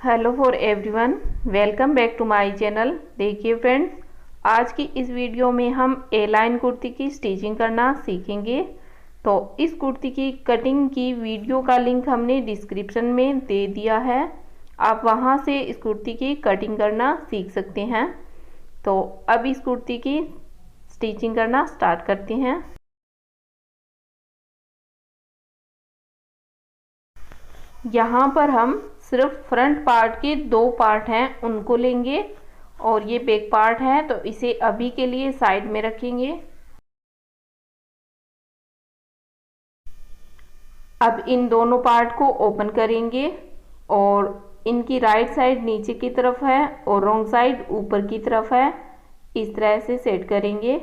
Hello for everyone, welcome back to my channel. देखिए friends, आज की इस वीडियो में हम ए लाइन कुर्ती की स्टिचिंग करना सीखेंगे। तो इस कुर्ती की कटिंग की वीडियो का लिंक हमने डिस्क्रिप्शन में दे दिया है, आप वहां से इस कुर्ती की कटिंग करना सीख सकते हैं। तो अब इस कुर्ती की स्टिचिंग करना स्टार्ट करते हैं। यहाँ पर हम सिर्फ फ्रंट पार्ट के दो पार्ट हैं उनको लेंगे और ये बैक पार्ट है, तो इसे अभी के लिए साइड में रखेंगे। अब इन दोनों पार्ट को ओपन करेंगे और इनकी राइट साइड नीचे की तरफ है और रॉन्ग साइड ऊपर की तरफ है, इस तरह से सेट करेंगे।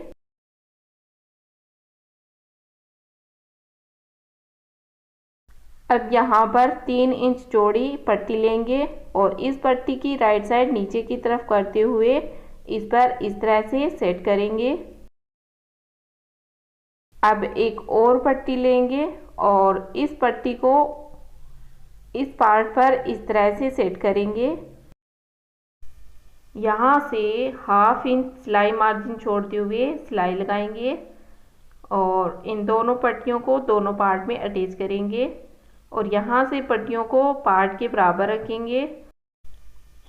अब यहाँ पर 3 इंच चौड़ी पट्टी लेंगे और इस पट्टी की राइट साइड नीचे की तरफ करते हुए इस पर इस तरह से सेट करेंगे। अब एक और पट्टी लेंगे और इस पट्टी को इस पार्ट पर इस तरह से सेट करेंगे। यहाँ से 1/2 इंच सिलाई मार्जिन छोड़ते हुए सिलाई लगाएंगे और इन दोनों पट्टियों को दोनों पार्ट में अटैच करेंगे और यहाँ से पट्टियों को पार्ट के बराबर रखेंगे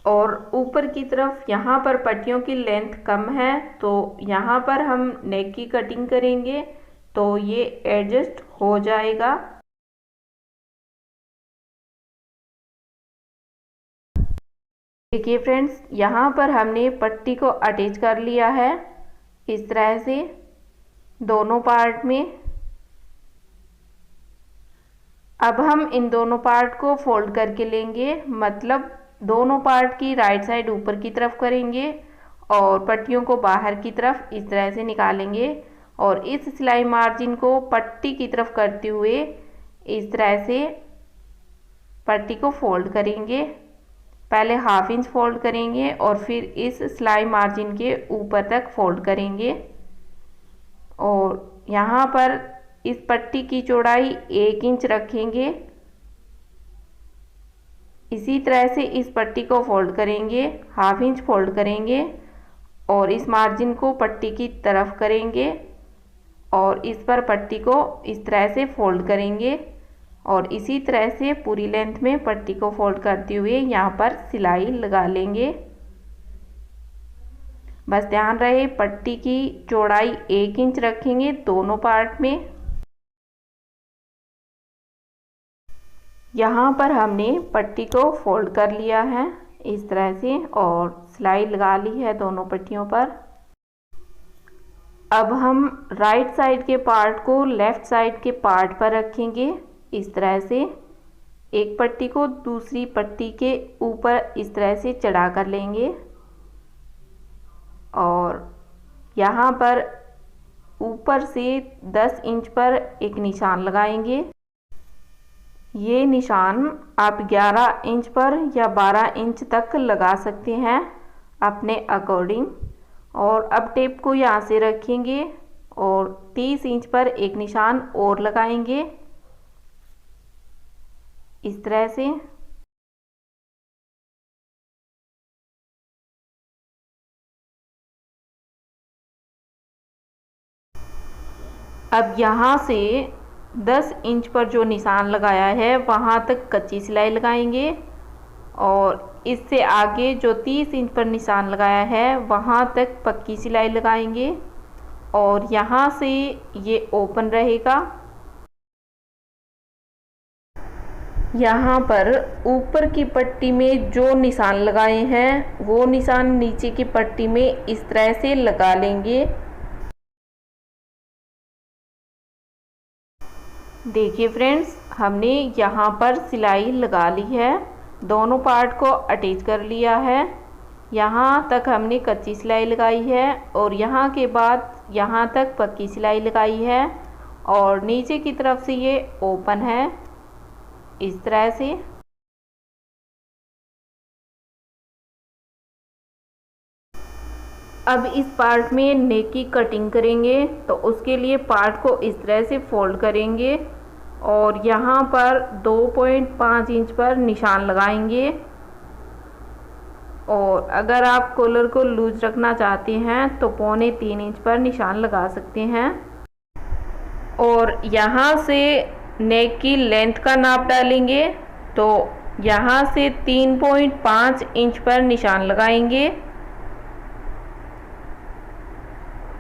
और ऊपर की तरफ यहाँ पर पट्टियों की लेंथ कम है, तो यहाँ पर हम नेक की कटिंग करेंगे तो ये एडजस्ट हो जाएगा। देखिए फ्रेंड्स, यहाँ पर हमने पट्टी को अटैच कर लिया है इस तरह से दोनों पार्ट में। अब हम इन दोनों पार्ट को फोल्ड करके लेंगे, मतलब दोनों पार्ट की राइट साइड ऊपर की तरफ करेंगे और पट्टियों को बाहर की तरफ इस तरह से निकालेंगे और इस सिलाई मार्जिन को पट्टी की तरफ करते हुए इस तरह से पट्टी को फोल्ड करेंगे। पहले 1/2 इंच फोल्ड करेंगे और फिर इस सिलाई मार्जिन के ऊपर तक फोल्ड करेंगे और यहाँ पर इस पट्टी की चौड़ाई 1 इंच रखेंगे। इसी तरह से इस पट्टी को फोल्ड करेंगे, 1/2 इंच फोल्ड करेंगे और इस मार्जिन को पट्टी की तरफ करेंगे और इस पर पट्टी को इस तरह से फोल्ड करेंगे और इसी तरह से पूरी लेंथ में पट्टी को फोल्ड करते हुए यहाँ पर सिलाई लगा लेंगे। बस ध्यान रहे पट्टी की चौड़ाई 1 इंच रखेंगे दोनों पार्ट में। यहाँ पर हमने पट्टी को फोल्ड कर लिया है इस तरह से और सिलाई लगा ली है दोनों पट्टियों पर। अब हम राइट साइड के पार्ट को लेफ्ट साइड के पार्ट पर रखेंगे इस तरह से। एक पट्टी को दूसरी पट्टी के ऊपर इस तरह से चढ़ा कर लेंगे और यहाँ पर ऊपर से 10 इंच पर एक निशान लगाएंगे। ये निशान आप 11 इंच पर या 12 इंच तक लगा सकते हैं अपने अकॉर्डिंग। और अब टेप को यहाँ से रखेंगे और 30 इंच पर एक निशान और लगाएंगे इस तरह से। अब यहाँ से 10 इंच पर जो निशान लगाया है वहाँ तक कच्ची सिलाई लगाएंगे और इससे आगे जो 30 इंच पर निशान लगाया है वहाँ तक पक्की सिलाई लगाएंगे और यहाँ से ये ओपन रहेगा। यहाँ पर ऊपर की पट्टी में जो निशान लगाए हैं वो निशान नीचे की पट्टी में इस तरह से लगा लेंगे। देखिए फ्रेंड्स, हमने यहाँ पर सिलाई लगा ली है, दोनों पार्ट को अटैच कर लिया है। यहाँ तक हमने कच्ची सिलाई लगाई है और यहाँ के बाद यहाँ तक पक्की सिलाई लगाई है और नीचे की तरफ से ये ओपन है इस तरह से। अब इस पार्ट में नेक की कटिंग करेंगे तो उसके लिए पार्ट को इस तरह से फोल्ड करेंगे और यहाँ पर 2.5 इंच पर निशान लगाएंगे और अगर आप कॉलर को लूज रखना चाहते हैं तो 3.25 इंच पर निशान लगा सकते हैं। और यहाँ से नेक की लेंथ का नाप डालेंगे, तो यहाँ से 3.5 इंच पर निशान लगाएंगे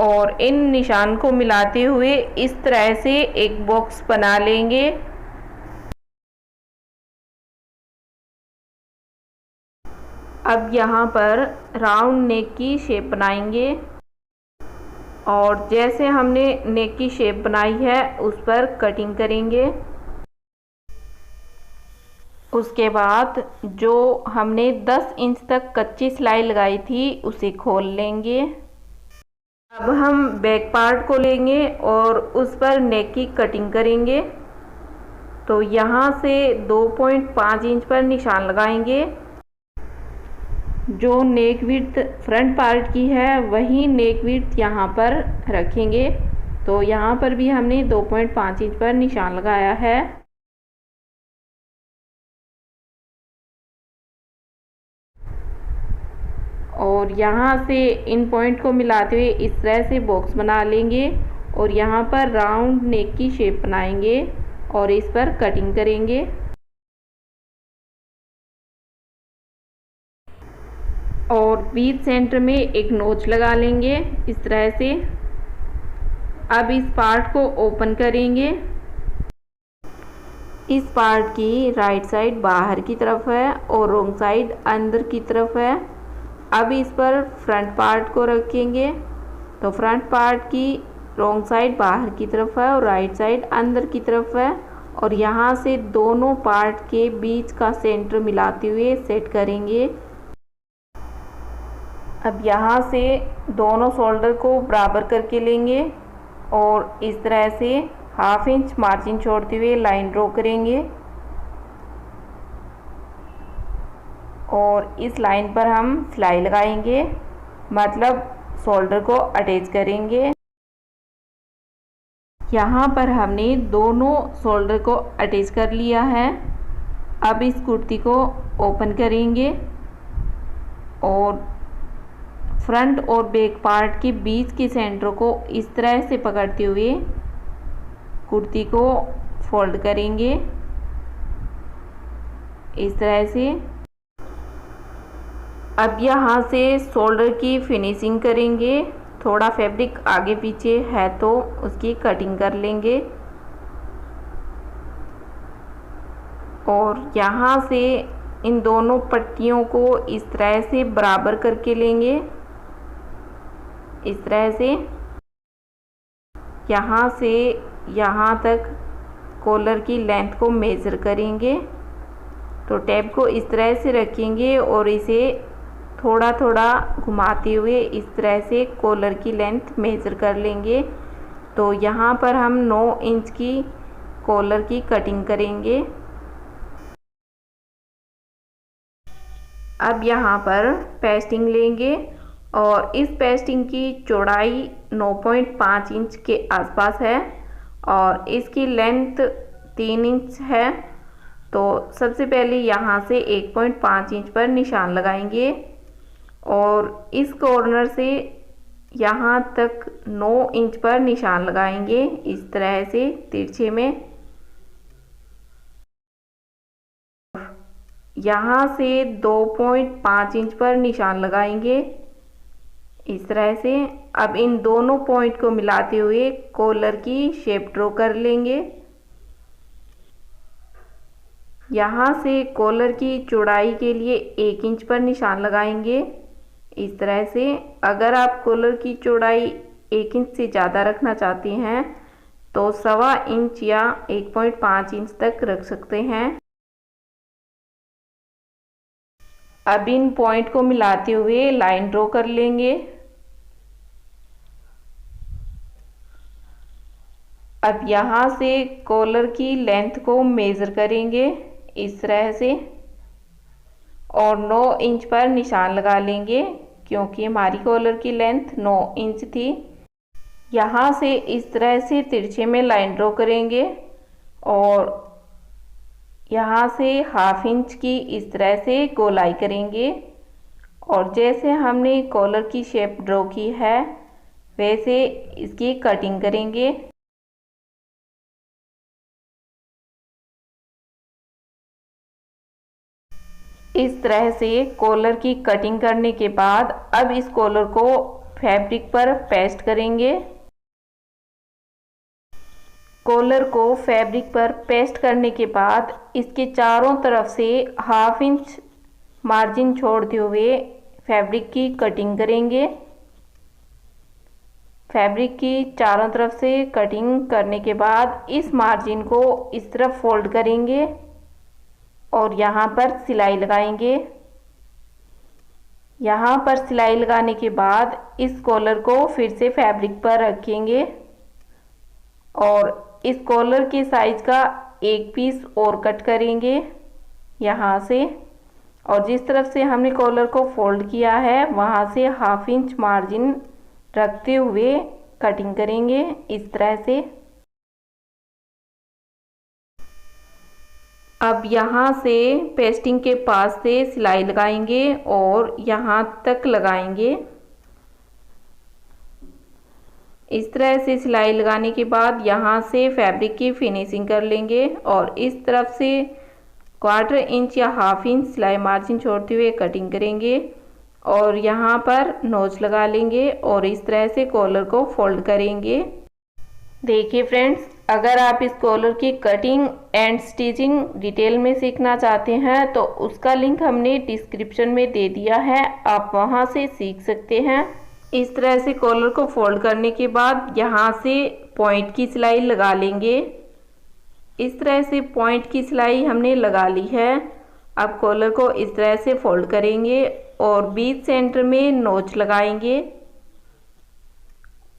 और इन निशान को मिलाते हुए इस तरह से एक बॉक्स बना लेंगे। अब यहाँ पर राउंड नेक की शेप बनाएंगे और जैसे हमने नेक की शेप बनाई है उस पर कटिंग करेंगे। उसके बाद जो हमने 10 इंच तक कच्ची सिलाई लगाई थी उसे खोल लेंगे। अब हम बैक पार्ट को लेंगे और उस पर नेक की कटिंग करेंगे। तो यहाँ से 2.5 इंच पर निशान लगाएंगे। जो नेक विड्थ फ्रंट पार्ट की है वही नेक विड्थ यहाँ पर रखेंगे। तो यहाँ पर भी हमने 2.5 इंच पर निशान लगाया है। और यहाँ से इन पॉइंट को मिलाते हुए इस तरह से बॉक्स बना लेंगे और यहाँ पर राउंड नेक की शेप बनाएंगे और इस पर कटिंग करेंगे। और बीच सेंटर में एक नोच लगा लेंगे इस तरह से। अब इस पार्ट को ओपन करेंगे। इस पार्ट की राइट साइड बाहर की तरफ है और रॉन्ग साइड अंदर की तरफ है। अब इस पर फ्रंट पार्ट को रखेंगे। तो फ्रंट पार्ट की रॉन्ग साइड बाहर की तरफ है और राइट साइड अंदर की तरफ है। और यहाँ से दोनों पार्ट के बीच का सेंटर मिलाते हुए सेट करेंगे। अब यहाँ से दोनों शोल्डर को बराबर करके लेंगे और इस तरह से 1/2 इंच मार्जिन छोड़ते हुए लाइन ड्रॉ करेंगे और इस लाइन पर हम सिलाई लगाएंगे, मतलब शोल्डर को अटैच करेंगे। यहाँ पर हमने दोनों शोल्डर को अटैच कर लिया है। अब इस कुर्ती को ओपन करेंगे और फ्रंट और बैक पार्ट के बीच के सेंटर को इस तरह से पकड़ते हुए कुर्ती को फोल्ड करेंगे इस तरह से। अब यहाँ से शोल्डर की फिनिशिंग करेंगे। थोड़ा फैब्रिक आगे पीछे है तो उसकी कटिंग कर लेंगे और यहाँ से इन दोनों पट्टियों को इस तरह से बराबर करके लेंगे इस तरह से। यहाँ से यहाँ तक कॉलर की लेंथ को मेज़र करेंगे। तो टैब को इस तरह से रखेंगे और इसे थोड़ा थोड़ा घुमाते हुए इस तरह से कॉलर की लेंथ मेज़र कर लेंगे। तो यहाँ पर हम 9 इंच की कॉलर की कटिंग करेंगे। अब यहाँ पर पेस्टिंग लेंगे और इस पेस्टिंग की चौड़ाई 9.5 इंच के आसपास है और इसकी लेंथ 3 इंच है। तो सबसे पहले यहाँ से 1.5 इंच पर निशान लगाएंगे और इस कॉर्नर से यहाँ तक 9 इंच पर निशान लगाएंगे इस तरह से तिरछे में। यहाँ से 2.5 इंच पर निशान लगाएंगे इस तरह से। अब इन दोनों पॉइंट को मिलाते हुए कॉलर की शेप ड्रॉ कर लेंगे। यहाँ से कॉलर की चौड़ाई के लिए 1 इंच पर निशान लगाएंगे इस तरह से। अगर आप कॉलर की चौड़ाई 1 इंच से ज़्यादा रखना चाहते हैं तो 1.25 इंच या 1.5 इंच तक रख सकते हैं। अब इन पॉइंट को मिलाते हुए लाइन ड्रॉ कर लेंगे। अब यहाँ से कॉलर की लेंथ को मेज़र करेंगे इस तरह से और 9 इंच पर निशान लगा लेंगे क्योंकि हमारी कॉलर की लेंथ 9 इंच थी। यहाँ से इस तरह से तिरछे में लाइन ड्रॉ करेंगे और यहाँ से 1/2 इंच की इस तरह से गोलाई करेंगे और जैसे हमने कॉलर की शेप ड्रॉ की है वैसे इसकी कटिंग करेंगे। इस तरह से कॉलर की कटिंग करने के बाद अब इस कॉलर को फैब्रिक पर पेस्ट करेंगे। कॉलर को फैब्रिक पर पेस्ट करने के बाद इसके चारों तरफ से 1/2 इंच मार्जिन छोड़ते हुए फैब्रिक की कटिंग करेंगे। फैब्रिक की चारों तरफ से कटिंग करने के बाद इस मार्जिन को इस तरफ फोल्ड करेंगे और यहाँ पर सिलाई लगाएंगे। यहाँ पर सिलाई लगाने के बाद इस कॉलर को फिर से फैब्रिक पर रखेंगे और इस कॉलर के साइज का एक पीस और कट करेंगे यहाँ से, और जिस तरफ से हमने कॉलर को फोल्ड किया है वहाँ से 1/2 इंच मार्जिन रखते हुए कटिंग करेंगे इस तरह से। अब यहाँ से पेस्टिंग के पास से सिलाई लगाएंगे और यहाँ तक लगाएंगे। इस तरह से सिलाई लगाने के बाद यहाँ से फैब्रिक की फिनिशिंग कर लेंगे और इस तरफ से 1/4 इंच या 1/2 इंच सिलाई मार्जिन छोड़ते हुए कटिंग करेंगे और यहाँ पर नोच लगा लेंगे और इस तरह से कॉलर को फोल्ड करेंगे। देखिए फ्रेंड्स, अगर आप इस कॉलर की कटिंग एंड स्टिचिंग डिटेल में सीखना चाहते हैं तो उसका लिंक हमने डिस्क्रिप्शन में दे दिया है, आप वहां से सीख सकते हैं। इस तरह से कॉलर को फोल्ड करने के बाद यहाँ से पॉइंट की सिलाई लगा लेंगे। इस तरह से पॉइंट की सिलाई हमने लगा ली है। अब कॉलर को इस तरह से फोल्ड करेंगे और बीच सेंटर में नोच लगाएंगे।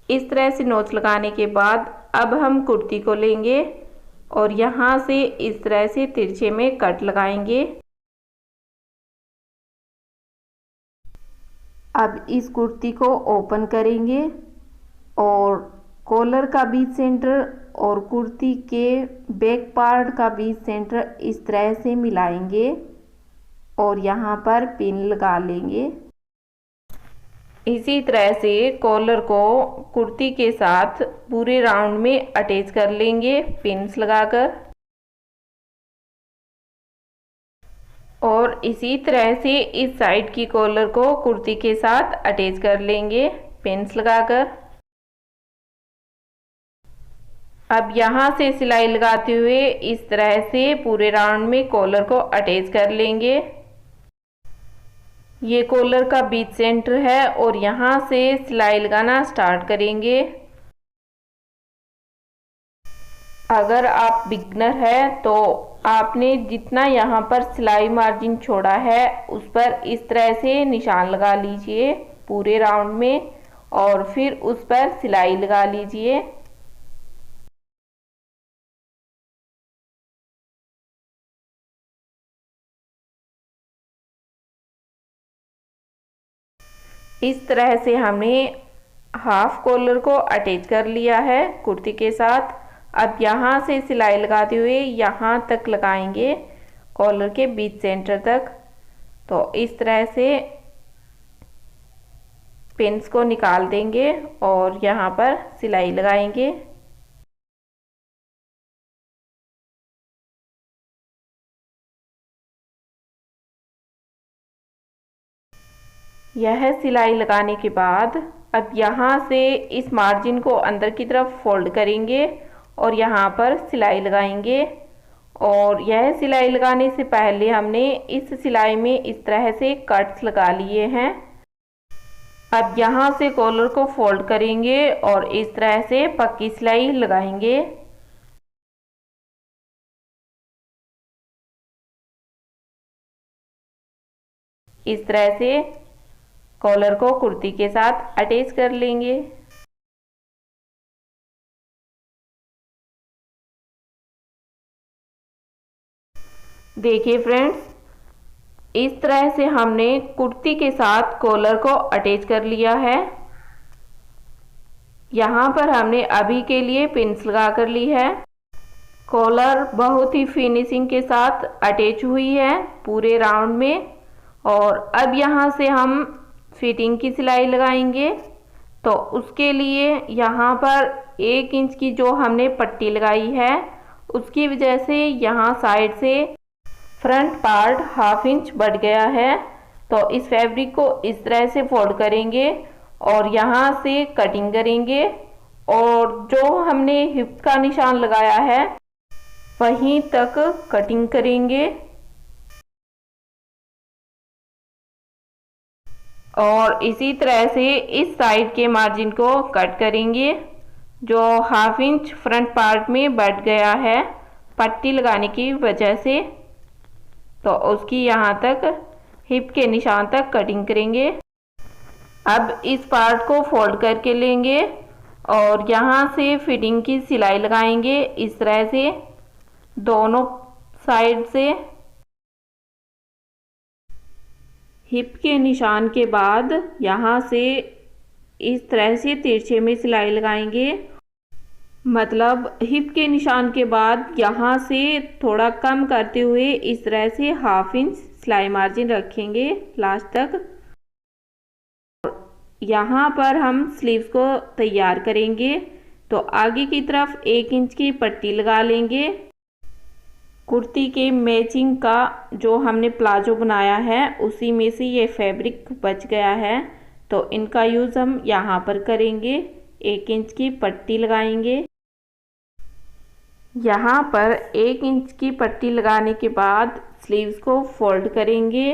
इस तरह से नोच लगाने के बाद अब हम कुर्ती को लेंगे और यहाँ से इस तरह से तिरछे में कट लगाएंगे। अब इस कुर्ती को ओपन करेंगे और कॉलर का बीच सेंटर और कुर्ती के बैक पार्ट का बीच सेंटर इस तरह से मिलाएंगे और यहाँ पर पिन लगा लेंगे। इसी तरह से कॉलर को कुर्ती के साथ पूरे राउंड में अटैच कर लेंगे पिन्स लगाकर, और इसी तरह से इस साइड की कॉलर को कुर्ती के साथ अटैच कर लेंगे पिन्स लगाकर। अब यहाँ से सिलाई लगाते हुए इस तरह से पूरे राउंड में कॉलर को अटैच कर लेंगे। ये कॉलर का बीच सेंटर है और यहाँ से सिलाई लगाना स्टार्ट करेंगे। अगर आप बिगनर है तो आपने जितना यहाँ पर सिलाई मार्जिन छोड़ा है उस पर इस तरह से निशान लगा लीजिए पूरे राउंड में और फिर उस पर सिलाई लगा लीजिए। इस तरह से हमने हाफ कॉलर को अटैच कर लिया है कुर्ती के साथ। अब यहाँ से सिलाई लगाते हुए यहाँ तक लगाएंगे कॉलर के बीच सेंटर तक। तो इस तरह से पिन्स को निकाल देंगे और यहाँ पर सिलाई लगाएंगे। यह सिलाई लगाने के बाद अब यहाँ से इस मार्जिन को अंदर की तरफ फोल्ड करेंगे और यहाँ पर सिलाई लगाएंगे। और यह सिलाई लगाने से पहले हमने इस सिलाई में इस तरह से कट्स लगा लिए हैं। अब यहाँ से कॉलर को फोल्ड करेंगे और इस तरह से पक्की सिलाई लगाएंगे। इस तरह से कॉलर को कुर्ती के साथ अटैच कर लेंगे। देखिए फ्रेंड्स, इस तरह से हमने कुर्ती के साथ कॉलर को अटैच कर लिया है। यहाँ पर हमने अभी के लिए पिन्स लगा कर ली है। कॉलर बहुत ही फिनिशिंग के साथ अटैच हुई है पूरे राउंड में और अब यहाँ से हम फिटिंग की सिलाई लगाएंगे। तो उसके लिए यहाँ पर 1 इंच की जो हमने पट्टी लगाई है उसकी वजह से यहाँ साइड से फ्रंट पार्ट 1/2 इंच बढ़ गया है। तो इस फैब्रिक को इस तरह से फोल्ड करेंगे और यहाँ से कटिंग करेंगे और जो हमने हिप का निशान लगाया है वहीं तक कटिंग करेंगे और इसी तरह से इस साइड के मार्जिन को कट करेंगे जो 1/2 इंच फ्रंट पार्ट में बढ़ गया है पट्टी लगाने की वजह से। तो उसकी यहाँ तक हिप के निशान तक कटिंग करेंगे। अब इस पार्ट को फोल्ड करके लेंगे और यहाँ से फिटिंग की सिलाई लगाएंगे इस तरह से दोनों साइड से। हिप के निशान के बाद यहाँ से इस तरह से तिरछे में सिलाई लगाएंगे, मतलब हिप के निशान के बाद यहाँ से थोड़ा कम करते हुए इस तरह से 1/2 इंच सिलाई मार्जिन रखेंगे लास्ट तक। यहाँ पर हम स्लीव्स को तैयार करेंगे तो आगे की तरफ 1 इंच की पट्टी लगा लेंगे। कुर्ती के मैचिंग का जो हमने प्लाजो बनाया है उसी में से ये फैब्रिक बच गया है तो इनका यूज़ हम यहाँ पर करेंगे। 1 इंच की पट्टी लगाएंगे। यहाँ पर 1 इंच की पट्टी लगाने के बाद स्लीव्स को फोल्ड करेंगे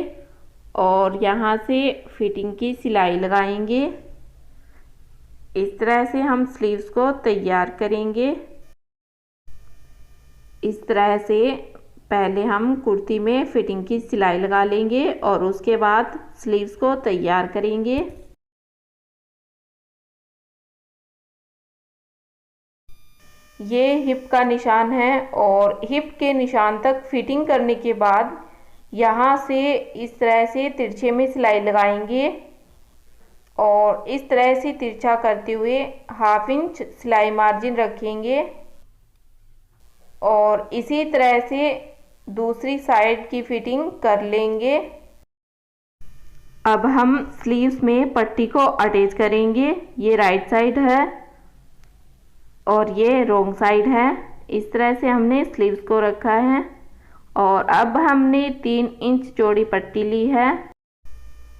और यहाँ से फिटिंग की सिलाई लगाएंगे। इस तरह से हम स्लीव्स को तैयार करेंगे। इस तरह से पहले हम कुर्ती में फिटिंग की सिलाई लगा लेंगे और उसके बाद स्लीव्स को तैयार करेंगे। ये हिप का निशान है और हिप के निशान तक फिटिंग करने के बाद यहाँ से इस तरह से तिरछे में सिलाई लगाएंगे और इस तरह से तिरछा करते हुए 1/2 इंच सिलाई मार्जिन रखेंगे और इसी तरह से दूसरी साइड की फिटिंग कर लेंगे। अब हम स्लीव्स में पट्टी को अटैच करेंगे। ये राइट साइड है और ये रॉन्ग साइड है। इस तरह से हमने स्लीव्स को रखा है और अब हमने 3 इंच चौड़ी पट्टी ली है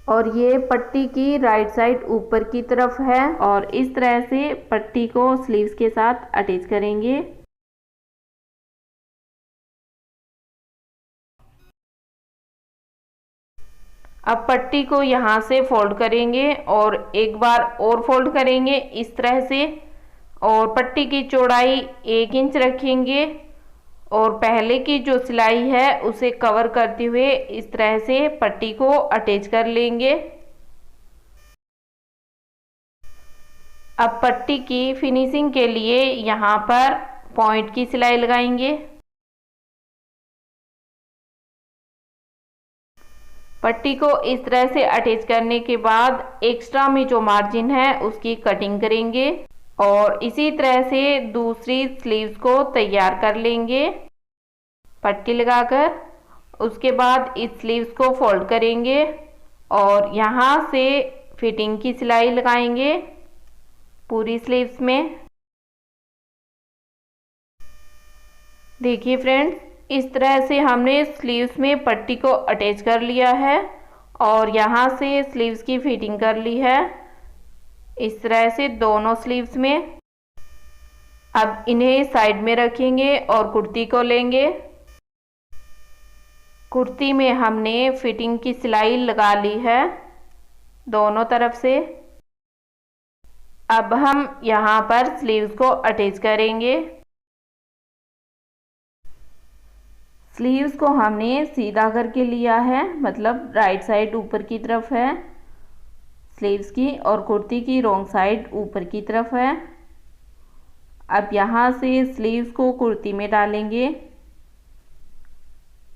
और ये पट्टी की राइट साइड ऊपर की तरफ है और इस तरह से पट्टी को स्लीव्स के साथ अटैच करेंगे। अब पट्टी को यहाँ से फोल्ड करेंगे और एक बार और फोल्ड करेंगे इस तरह से और पट्टी की चौड़ाई 1 इंच रखेंगे और पहले की जो सिलाई है उसे कवर करते हुए इस तरह से पट्टी को अटैच कर लेंगे। अब पट्टी की फिनिशिंग के लिए यहाँ पर पॉइंट की सिलाई लगाएंगे। पट्टी को इस तरह से अटैच करने के बाद एक्स्ट्रा में जो मार्जिन है उसकी कटिंग करेंगे और इसी तरह से दूसरी स्लीव्स को तैयार कर लेंगे पट्टी लगाकर। उसके बाद इस स्लीव्स को फोल्ड करेंगे और यहाँ से फिटिंग की सिलाई लगाएंगे पूरी स्लीव्स में। देखिए फ्रेंड्स, इस तरह से हमने स्लीव्स में पट्टी को अटैच कर लिया है और यहाँ से स्लीव्स की फिटिंग कर ली है इस तरह से दोनों स्लीव्स में। अब इन्हें साइड में रखेंगे और कुर्ती को लेंगे। कुर्ती में हमने फिटिंग की सिलाई लगा ली है दोनों तरफ से। अब हम यहाँ पर स्लीव्स को अटैच करेंगे। स्लीव्स को हमने सीधा करके लिया है, मतलब राइट साइड ऊपर की तरफ है स्लीव्स की और कुर्ती की रॉन्ग साइड ऊपर की तरफ है। अब यहाँ से स्लीव्स को कुर्ती में डालेंगे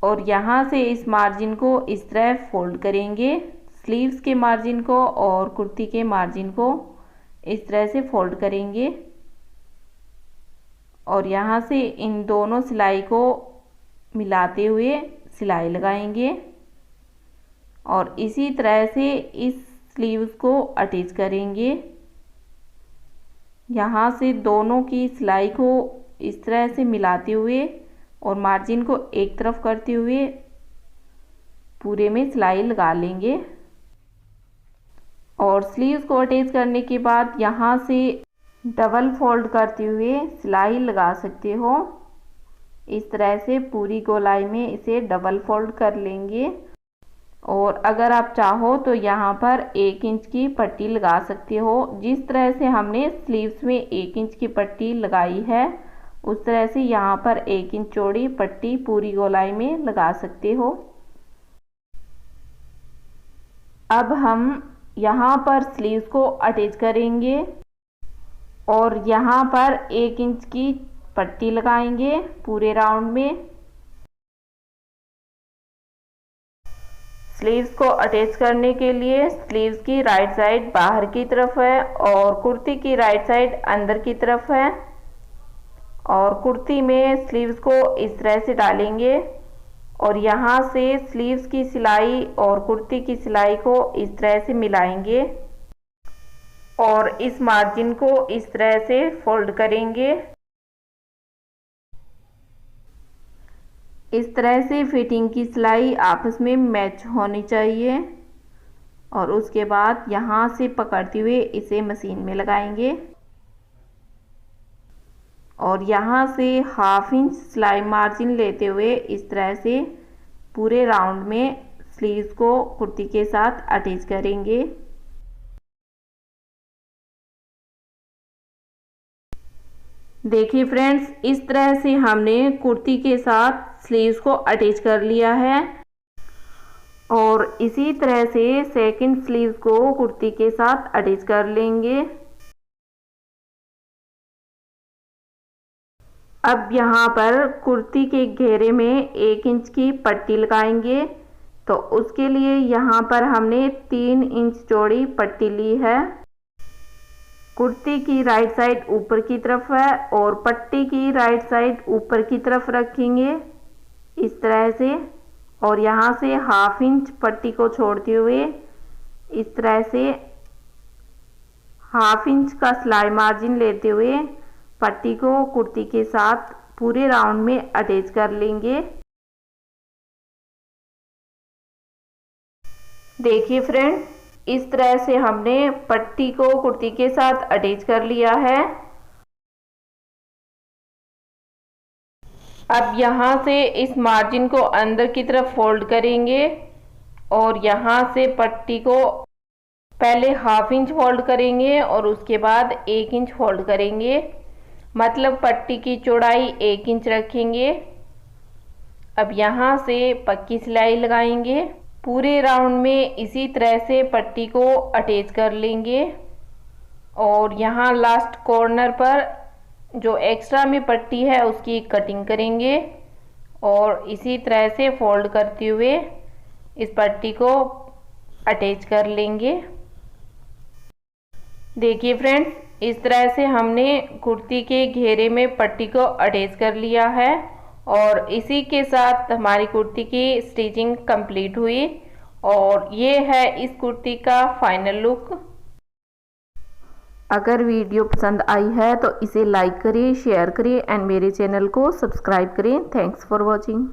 और यहाँ से इस मार्जिन को इस तरह फोल्ड करेंगे। स्लीव्स के मार्जिन को और कुर्ती के मार्जिन को इस तरह से फोल्ड करेंगे और यहाँ से इन दोनों सिलाई को मिलाते हुए सिलाई लगाएंगे और इसी तरह से इस स्लीव्स को अटैच करेंगे। यहाँ से दोनों की सिलाई को इस तरह से मिलाते हुए और मार्जिन को एक तरफ करते हुए पूरे में सिलाई लगा लेंगे। और स्लीव्स को अटैच करने के बाद यहाँ से डबल फोल्ड करते हुए सिलाई लगा सकते हो। इस तरह से पूरी गोलाई में इसे डबल फोल्ड कर लेंगे। और अगर आप चाहो तो यहाँ पर 1 इंच की पट्टी लगा सकते हो। जिस तरह से हमने स्लीव्स में 1 इंच की पट्टी लगाई है उस तरह से यहाँ पर 1 इंच चौड़ी पट्टी पूरी गोलाई में लगा सकते हो। अब हम यहाँ पर स्लीव्स को अटैच करेंगे और यहाँ पर 1 इंच की पट्टी लगाएंगे पूरे राउंड में। स्लीव्स को अटैच करने के लिए स्लीव्स की राइट साइड बाहर की तरफ है और कुर्ती की राइट साइड अंदर की तरफ है। और कुर्ती में स्लीव्स को इस तरह से डालेंगे और यहाँ से स्लीव्स की सिलाई और कुर्ती की सिलाई को इस तरह से मिलाएंगे और इस मार्जिन को इस तरह से फोल्ड करेंगे। इस तरह से फिटिंग की सिलाई आपस में मैच होनी चाहिए और उसके बाद यहाँ से पकड़ते हुए इसे मशीन में लगाएंगे और यहाँ से 1/2 इंच सिलाई मार्जिन लेते हुए इस तरह से पूरे राउंड में स्लीव्स को कुर्ती के साथ अटैच करेंगे। देखिए फ्रेंड्स, इस तरह से हमने कुर्ती के साथ स्लीव्स को अटैच कर लिया है और इसी तरह से सेकंड स्लीव्स को कुर्ती के साथ अटैच कर लेंगे। अब यहाँ पर कुर्ती के घेरे में 1 इंच की पट्टी लगाएंगे। तो उसके लिए यहाँ पर हमने 3 इंच चौड़ी पट्टी ली है। कुर्ती की राइट साइड ऊपर की तरफ है और पट्टी की राइट साइड ऊपर की तरफ रखेंगे इस तरह से। और यहाँ से 1/2 इंच पट्टी को छोड़ते हुए इस तरह से 1/2 इंच का सिलाई मार्जिन लेते हुए पट्टी को कुर्ती के साथ पूरे राउंड में अटैच कर लेंगे। देखिए फ्रेंड, इस तरह से हमने पट्टी को कुर्ती के साथ अटैच कर लिया है। अब यहाँ से इस मार्जिन को अंदर की तरफ फोल्ड करेंगे और यहाँ से पट्टी को पहले 1/2 इंच फोल्ड करेंगे और उसके बाद 1 इंच फोल्ड करेंगे। मतलब पट्टी की चौड़ाई 1 इंच रखेंगे। अब यहाँ से पक्की सिलाई लगाएंगे। पूरे राउंड में इसी तरह से पट्टी को अटैच कर लेंगे और यहाँ लास्ट कॉर्नर पर जो एक्स्ट्रा में पट्टी है उसकी कटिंग करेंगे और इसी तरह से फोल्ड करते हुए इस पट्टी को अटैच कर लेंगे। देखिए फ्रेंड्स, इस तरह से हमने कुर्ती के घेरे में पट्टी को अटैच कर लिया है और इसी के साथ हमारी कुर्ती की स्टिचिंग कंप्लीट हुई और ये है इस कुर्ती का फाइनल लुक। अगर वीडियो पसंद आई है तो इसे लाइक करें, शेयर करें एंड मेरे चैनल को सब्सक्राइब करें। Thanks for watching.